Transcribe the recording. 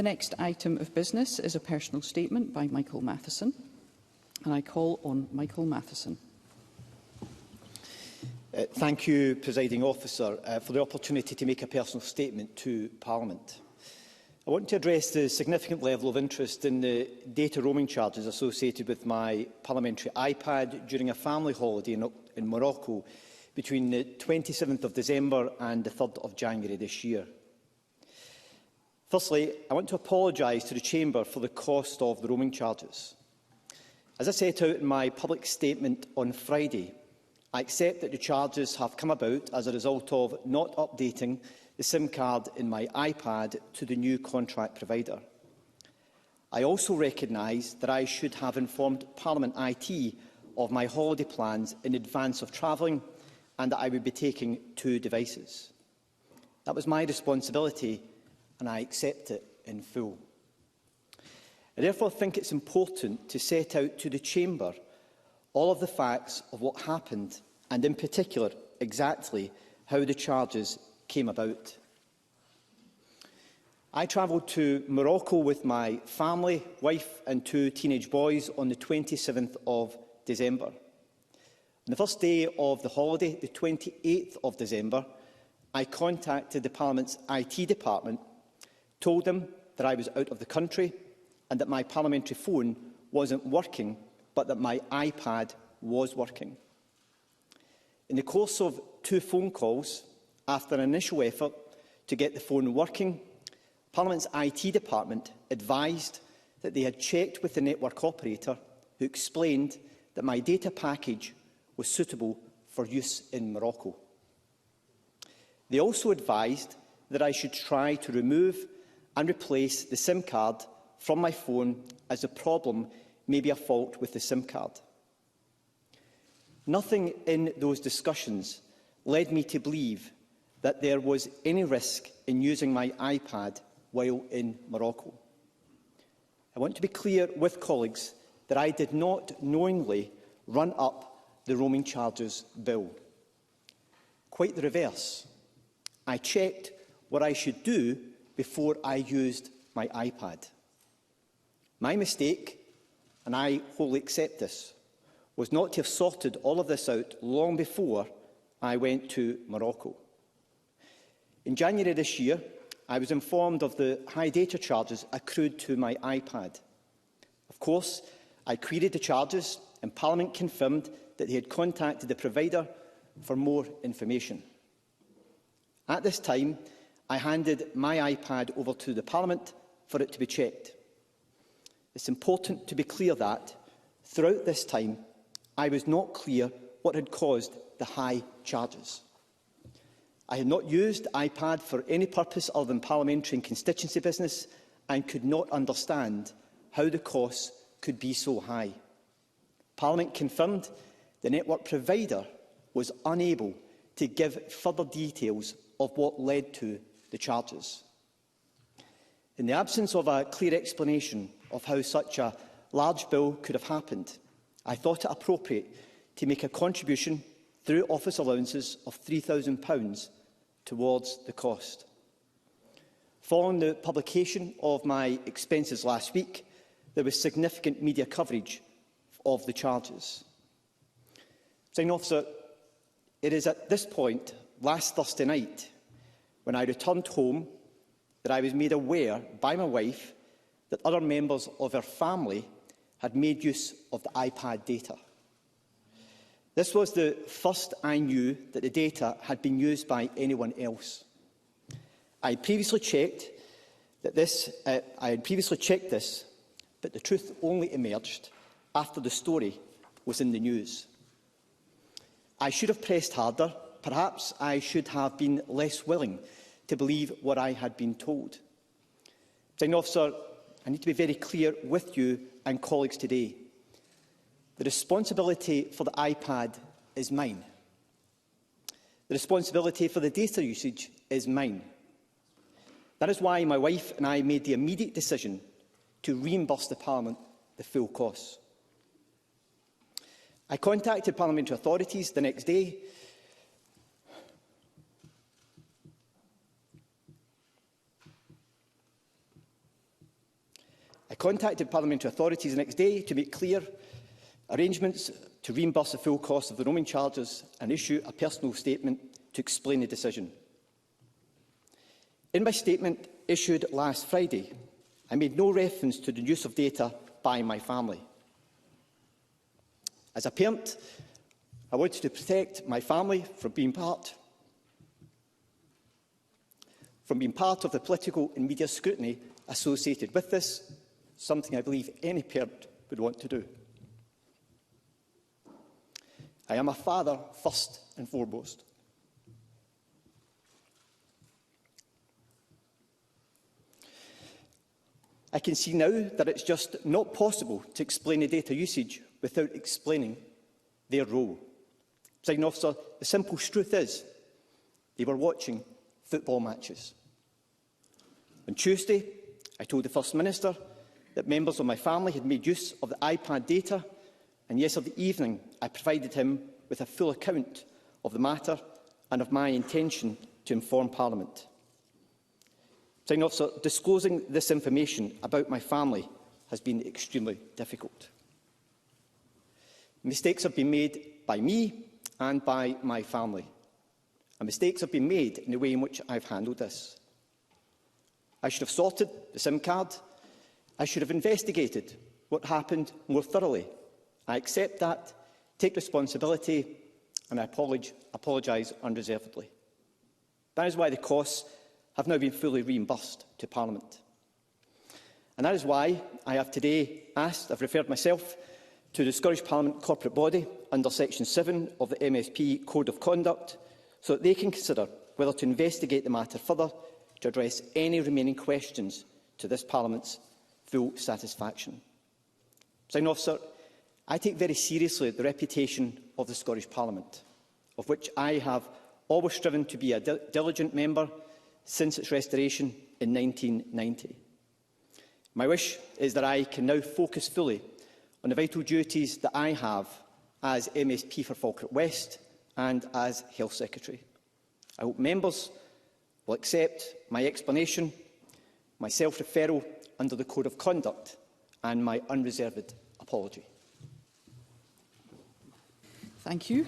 The next item of business is a personal statement by Michael Matheson, and I call on Michael Matheson. Thank you, Presiding Officer, for the opportunity to make a personal statement to Parliament. I want to address the significant level of interest in the data roaming charges associated with my parliamentary iPad during a family holiday in Morocco between the 27th of December and the 3rd of January this year. Firstly, I want to apologise to the Chamber for the cost of the roaming charges. As I set out in my public statement on Friday, I accept that the charges have come about as a result of not updating the SIM card in my iPad to the new contract provider. I also recognise that I should have informed Parliament IT of my holiday plans in advance of travelling and that I would be taking 2 devices. That was my responsibility and I accept it in full. I therefore think it's important to set out to the Chamber all of the facts of what happened and in particular exactly how the charges came about. I travelled to Morocco with my family, wife and 2 teenage boys on the 27th of December. On the first day of the holiday, the 28th of December, I contacted the Parliament's IT department, told them that I was out of the country and that my parliamentary phone wasn't working, but that my iPad was working. In the course of 2 phone calls, after an initial effort to get the phone working, Parliament's IT department advised that they had checked with the network operator, who explained that my data package was suitable for use in Morocco. They also advised that I should try to remove and replace the SIM card from my phone, as the problem may be a fault with the SIM card. Nothing in those discussions led me to believe that there was any risk in using my iPad while in Morocco. I want to be clear with colleagues that I did not knowingly run up the roaming charges bill. Quite the reverse. I checked what I should do before I used my iPad. My mistake, and I wholly accept this, was not to have sorted all of this out long before I went to Morocco. In January this year, I was informed of the high data charges accrued to my iPad. Of course, I queried the charges and Parliament confirmed that they had contacted the provider for more information. At this time, I handed my iPad over to the Parliament for it to be checked. It's important to be clear that, throughout this time, I was not clear what had caused the high charges. I had not used iPad for any purpose other than parliamentary and constituency business and could not understand how the costs could be so high. Parliament confirmed the network provider was unable to give further details of what led to the charges. In the absence of a clear explanation of how such a large bill could have happened, I thought it appropriate to make a contribution through office allowances of £3,000 towards the cost. Following the publication of my expenses last week, there was significant media coverage of the charges. Presiding Officer, it is at this point, last Thursday night, when I returned home, that I was made aware by my wife that other members of her family had made use of the iPad data. This was the first I knew that the data had been used by anyone else. I had previously checked this, but the truth only emerged after the story was in the news. I should have pressed harder. Perhaps I should have been less willing to believe what I had been told. Presiding Officer, I need to be very clear with you and colleagues today. The responsibility for the iPad is mine. The responsibility for the data usage is mine. That is why my wife and I made the immediate decision to reimburse the Parliament the full costs. I contacted parliamentary authorities the next day contacted parliamentary authorities the next day to make clear arrangements to reimburse the full cost of the roaming charges and issue a personal statement to explain the decision. In my statement issued last Friday, I made no reference to the use of data by my family. As a parent, I wanted to protect my family from being part of the political and media scrutiny associated with this, something I believe any parent would want to do. I am a father first and foremost. I can see now that it's just not possible to explain the data usage without explaining their role. Presiding Officer, the simple truth is they were watching football matches. On Tuesday, I told the First Minister that members of my family had made use of the iPad data, and yesterday evening I provided him with a full account of the matter and of my intention to inform Parliament. Presiding Officer, disclosing this information about my family has been extremely difficult. Mistakes have been made by me and by my family, and mistakes have been made in the way in which I've handled this. I should have sorted the SIM card. I should have investigated what happened more thoroughly. I accept that, take responsibility, and I apologise unreservedly. That is why the costs have now been fully reimbursed to Parliament. And that is why I have today I've referred myself to the Scottish Parliament corporate body under Section 7 of the MSP Code of Conduct, so that they can consider whether to investigate the matter further to address any remaining questions to this Parliament's full satisfaction. Presiding Officer, I take very seriously the reputation of the Scottish Parliament, of which I have always striven to be a diligent member since its restoration in 1990. My wish is that I can now focus fully on the vital duties that I have as MSP for Falkirk West and as Health Secretary. I hope members will accept my explanation, my self-referral under the Code of Conduct and my unreserved apology. Thank you.